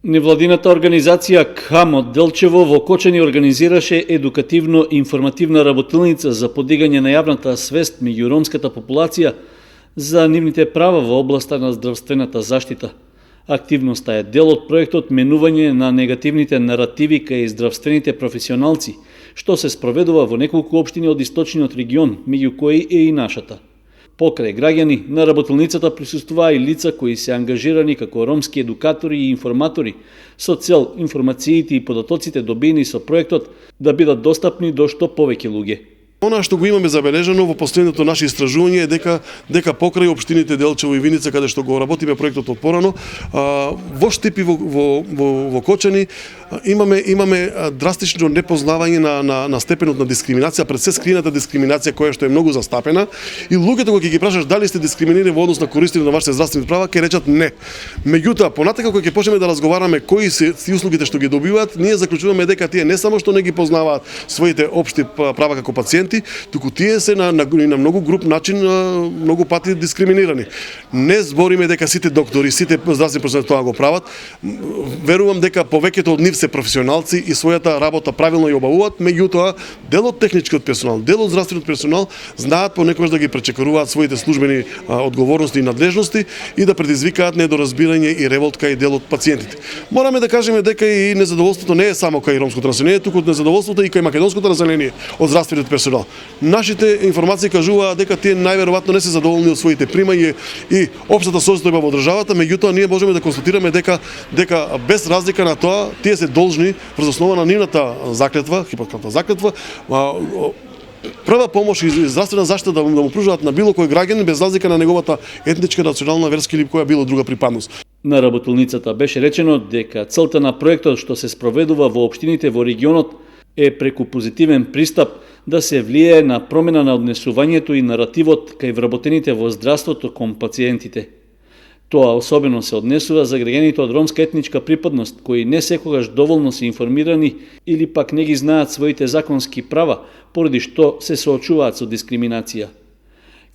Невладината организација КАМО Делчево во Кочани организираше едукативно-информативна работилница за подигање на јавната свест меѓу ромската популација за нивните права во областа на здравствената заштита. Активноста е дел од проектот менување на негативните наративи кај здравствените професионалци, што се спроведува во неколку општини од источниот регион, меѓу кои е и нашата. Покрај граѓани, на работилницата присуствуваа и лица кои се ангажирани како ромски едукатори и информатори, со цел информациите и податоците добиени со проектот да бидат достапни до што повеќе луѓе. Она што го имаме забележано во последното наше истражување е дека покрај општините Делчево и Виница, каде што го работиме проектот од порано, во Штипи во Кочани имаме драстично непознавање на степенот на дискриминација, пред се скриената дискриминација која што е многу застапена, и луѓето кога ќе ги прашаш дали сте дискриминирани во однос на користење на вашите здравствени права, ќе речат не. Меѓутоа, понатака кога ќе почнеме да разговараме кои се услугите што ги добиваат, ние заклучуваме дека тие не само што не ги познаваат своите општи права како пациенти, туку тие се на многу груп начин многу пати дискриминирани. Не збориме дека сите доктори, сите здравствени професионалци тоа го прават. Верувам дека повеќето од нив се професионалци и својата работа правилно ја обавуваат, меѓутоа дел од техничкиот персонал, дел од здравствениот персонал знаат понекогаш да ги пречекоруваат своите службени одговорности и надлежности и да предизвикаат недоразбирање и револт кај дел од пациентите. Мораме да кажеме дека и незадоволството не е само кај ромското население, туку незадоволството и кај македонското население од здравствениот персонал. Нашите информации кажуваат дека тие најверојатно не се задоволни од своите примања и општата состојба во државата, меѓутоа ние можеме да констатираме дека без разлика на тоа тие се должни врз основа на нивната заклетва, Хипократова заклетва, прва помош и здравствена заштита да му пружаат на било кој граѓанин без разлика на неговата етничка, национална, верска или која било друга припадност. На работилницата беше речено дека целта на проектот што се спроведува во општините во регионот е преку позитивен пристап да се влијае на промена на однесувањето и наративот кај вработените во здравството кон пациентите. Тоа особено се однесува за граѓаните од ромска етничка припадност, кои не секогаш доволно се информирани или пак не ги знаат своите законски права, поради што се соочуваат со дискриминација.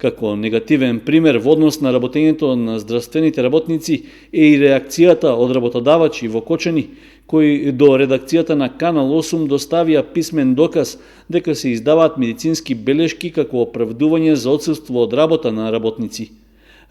Како негативен пример во однос на работењето на здравствените работници е и реакцијата од работодавачи во Кочани, кои до редакцијата на Канал 8 доставија писмен доказ дека се издаваат медицински белешки како оправдување за отсуство од работа на работници.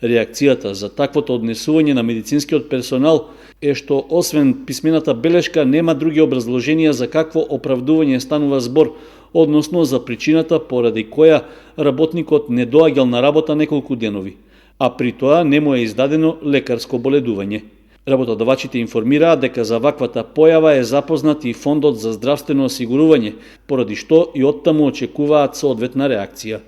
Реакцијата за таквото однесување на медицинскиот персонал е што освен писмената белешка нема други образложенија за какво оправдување станува збор, односно за причината поради која работникот не доаѓал на работа неколку денови, а при тоа не му е издадено лекарско боледување. Работодавачите информираат дека за ваквата појава е запознат и Фондот за здравствено осигурување, поради што и оттаму очекуваат соодветна реакција.